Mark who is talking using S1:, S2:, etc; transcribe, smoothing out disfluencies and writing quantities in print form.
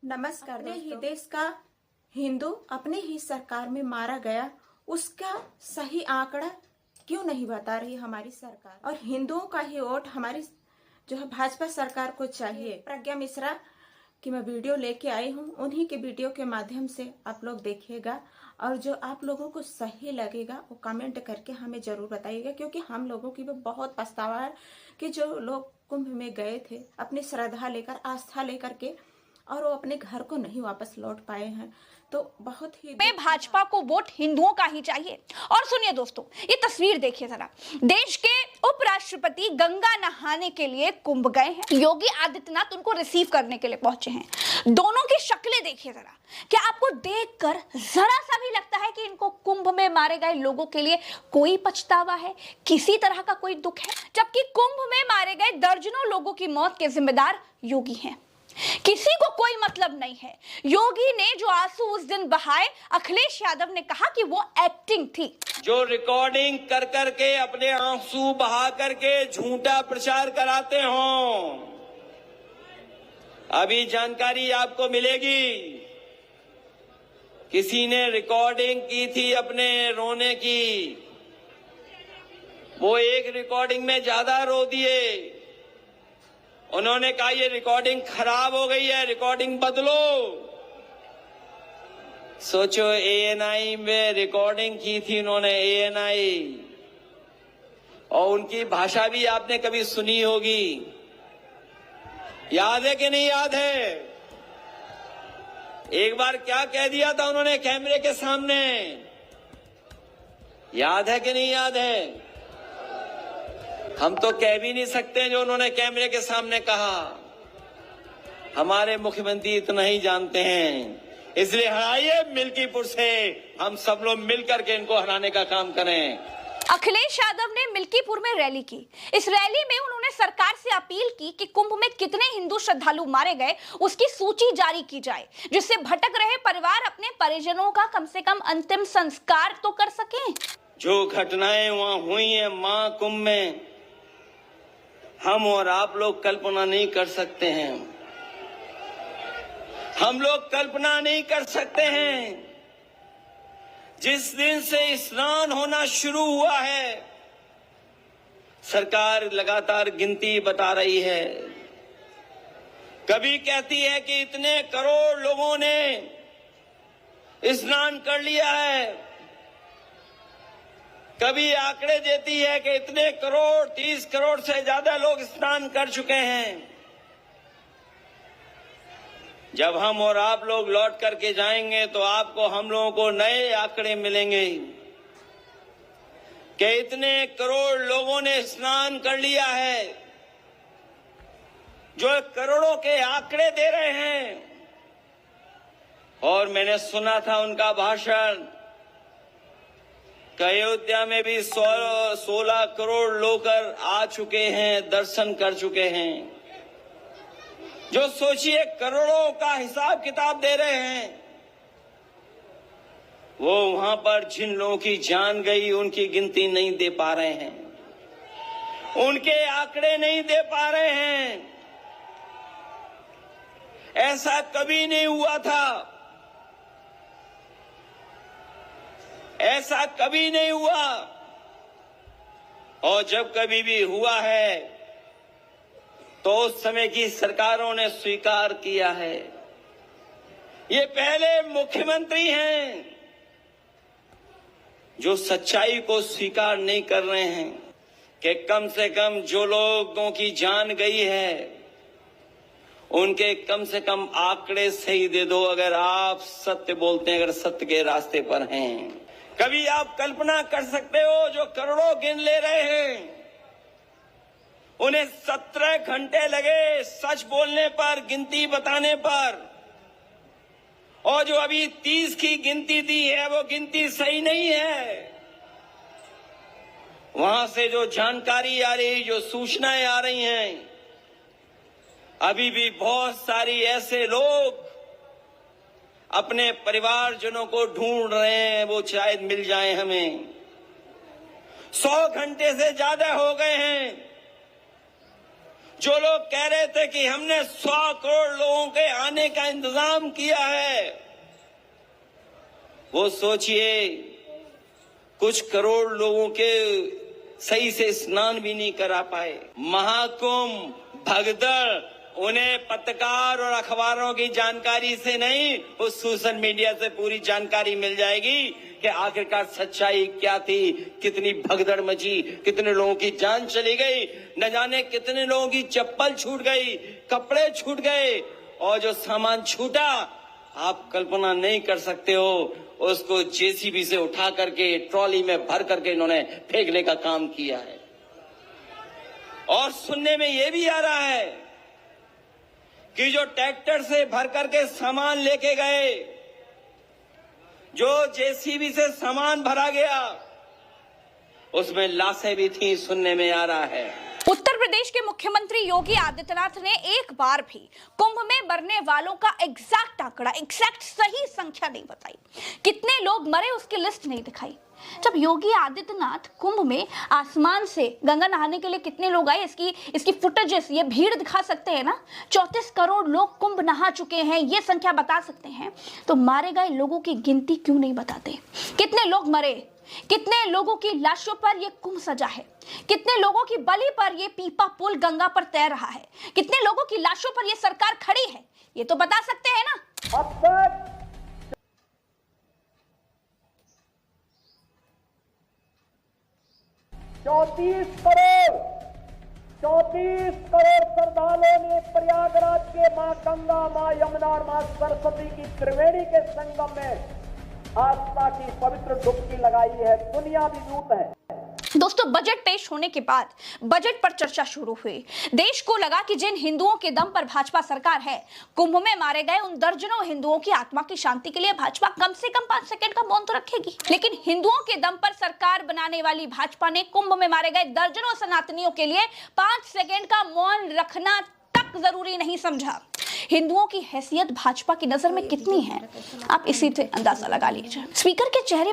S1: नमस्कार। अपने ही देश का हिंदू अपने ही सरकार में मारा गया, उसका सही आंकड़ा क्यों नहीं बता रही हमारी सरकार? और हिंदुओं का ही वोट हमारी जो है भाजपा सरकार को चाहिए। प्रज्ञा मिश्रा की मैं वीडियो लेके आई हूँ, उन्हीं के वीडियो के माध्यम से आप लोग देखिएगा और जो आप लोगों को सही लगेगा वो कमेंट करके हमें जरूर बताइएगा, क्योंकि हम लोगों की भी बहुत पछतावा है कि जो लोग कुंभ में गए थे अपनी श्रद्धा लेकर, आस्था लेकर के, और वो अपने घर को नहीं वापस लौट पाए हैं, तो बहुत ही
S2: भाजपा को वोट हिंदुओं का ही चाहिए। और सुनिए दोस्तों, ये तस्वीर देखिए जरा, देश के उपराष्ट्रपति गंगा नहाने के लिए कुंभ गए हैं, योगी आदित्यनाथ उनको रिसीव करने के लिए पहुंचे हैं। दोनों की शक्लें देखिए जरा, क्या आपको देखकर जरा सा भी लगता है कि इनको कुंभ में मारे गए लोगों के लिए कोई पछतावा है, किसी तरह का कोई दुख है? जबकि कुंभ में मारे गए दर्जनों लोगों की मौत के जिम्मेदार योगी हैं। किसी को कोई मतलब नहीं है। योगी ने जो आंसू उस दिन बहाए, अखिलेश यादव ने कहा कि वो एक्टिंग थी।
S3: जो रिकॉर्डिंग कर करके अपने आंसू बहा करके झूठा प्रचार कराते हो, अभी जानकारी आपको मिलेगी। किसी ने रिकॉर्डिंग की थी अपने रोने की, वो एक रिकॉर्डिंग में ज्यादा रो दिए। उन्होंने कहा ये रिकॉर्डिंग खराब हो गई है, रिकॉर्डिंग बदलो। सोचो, एएनआई में रिकॉर्डिंग की थी उन्होंने, एएनआई, और उनकी भाषा भी आपने कभी सुनी होगी। याद है कि नहीं याद है? एक बार क्या कह दिया था उन्होंने कैमरे के सामने, याद है कि नहीं याद है? हम तो कह भी नहीं सकते जो उन्होंने कैमरे के सामने कहा। हमारे मुख्यमंत्री इतना ही जानते हैं, इसलिए हराइए मिल्कीपुर से, हम सब लोग मिलकर के इनको हराने का काम करें।
S2: अखिलेश यादव ने मिल्कीपुर में रैली की। इस रैली में उन्होंने सरकार से अपील की कि कुंभ में कितने हिंदू श्रद्धालु मारे गए उसकी सूची जारी की जाए, जिससे भटक रहे परिवार अपने परिजनों का कम से कम अंतिम संस्कार तो कर सकें।
S3: जो घटनाएं वहां हुई हैं मां कुंभ में, हम और आप लोग कल्पना नहीं कर सकते हैं। हम लोग कल्पना नहीं कर सकते हैं। जिस दिन से स्नान होना शुरू हुआ है, सरकार लगातार गिनती बता रही है। कभी कहती है कि इतने करोड़ लोगों ने स्नान कर लिया है, कभी आंकड़े देती है कि इतने करोड़, 30 करोड़ से ज्यादा लोग स्नान कर चुके हैं। जब हम और आप लोग लौट करके जाएंगे तो आपको, हम लोगों को नए आंकड़े मिलेंगे कि इतने करोड़ लोगों ने स्नान कर लिया है। जो करोड़ों के आंकड़े दे रहे हैं, और मैंने सुना था उनका भाषण, अयोध्या में भी 16 करोड़ लोग आ चुके हैं, दर्शन कर चुके हैं। जो सोचिए करोड़ों का हिसाब किताब दे रहे हैं, वो वहां पर जिन लोगों की जान गई उनकी गिनती नहीं दे पा रहे हैं, उनके आंकड़े नहीं दे पा रहे हैं। ऐसा कभी नहीं हुआ था, ऐसा कभी नहीं हुआ, और जब कभी भी हुआ है तो उस समय की सरकारों ने स्वीकार किया है। ये पहले मुख्यमंत्री हैं जो सच्चाई को स्वीकार नहीं कर रहे हैं कि कम से कम जो लोगों की जान गई है उनके कम से कम आंकड़े सही दे दो, अगर आप सत्य बोलते हैं, अगर सत्य के रास्ते पर हैं। कभी आप कल्पना कर सकते हो जो करोड़ों गिन ले रहे हैं, उन्हें 17 घंटे लगे सच बोलने पर, गिनती बताने पर, और जो अभी 30 की गिनती दी है वो गिनती सही नहीं है। वहां से जो जानकारी आ रही, जो सूचनाएं आ रही हैं, अभी भी बहुत सारी ऐसे लोग अपने परिवारजनों को ढूंढ रहे हैं, वो शायद मिल जाए हमें। 100 घंटे से ज्यादा हो गए हैं, जो लोग कह रहे थे कि हमने 100 करोड़ लोगों के आने का इंतजाम किया है, वो सोचिए कुछ करोड़ लोगों के सही से स्नान भी नहीं करा पाए। महाकुंभ, भगदड़ उन्हें पत्रकार और अखबारों की जानकारी से नहीं, उस सोशल मीडिया से पूरी जानकारी मिल जाएगी कि आखिरकार सच्चाई क्या थी, कितनी भगदड़ मची, कितने लोगों की जान चली गई, न जाने कितने लोगों की चप्पल छूट गई, कपड़े छूट गए, और जो सामान छूटा आप कल्पना नहीं कर सकते हो, उसको जेसीबी से उठा करके ट्रॉली में भर करके इन्होंने फेंकने का काम किया है। और सुनने में यह भी आ रहा है कि जो ट्रैक्टर से भर करके सामान लेके गए, जो जेसीबी से सामान भरा गया, उसमें लाशें भी थी, सुनने में आ रहा है।
S2: उत्तर प्रदेश के मुख्यमंत्री योगी आदित्यनाथ ने एक बार भी कुंभ में मरने वालों का एग्जैक्ट आंकड़ा, एग्जैक्ट सही संख्या नहीं बताई। कितने लोग मरे उसकी लिस्ट नहीं दिखाई। जब योगी आदित्यनाथ कुंभ में आसमान से गंगा नहाने के लिए कितने लोग आए, इसकी फुटेजेस, ये भीड़ दिखा सकते हैं ना। 34 करोड़ लोग कुंभ नहा चुके हैं, ये संख्या बता सकते हैं, तो मारे गए लोगों की गिनती क्यों नहीं बताते? कितने लोग मरे, कितने लोगों की लाशों पर ये कुंभ सजा है, कितने लोगों की बलि पर ये पीपा पुल गंगा पर तैर रहा है, कितने लोगों की लाशों पर ये सरकार खड़ी है, ये तो बता सकते हैं ना।
S4: अब तक 34 करोड़ श्रद्धालुओं ने प्रयागराज के मां गंगा, मां यमुना और मां सरस्वती की त्रिवेणी के संगम में आस्था की पवित्र डुबकी लगाई है। दुनिया भी दूत है।
S2: दोस्तों, बजट पेश होने के बाद बजट पर चर्चा शुरू हुई। देश को लगा कि जिन हिंदुओं के दम पर भाजपा सरकार है, कुंभ में मारे गए उन दर्जनों हिंदुओं की आत्मा की शांति के लिए भाजपा कम से कम 5 सेकंड का मौन तो रखेगी। लेकिन हिंदुओं के दम पर सरकार बनाने वाली भाजपा ने कुंभ में मारे गए दर्जनों सनातनियों के लिए 5 सेकंड का मौन रखना तक जरूरी नहीं समझा। हिंदुओं की हैसियत भाजपा की नजर में कितनी है, आप इसी से अंदाजा लगा लीजिए। स्पीकर के चेहरे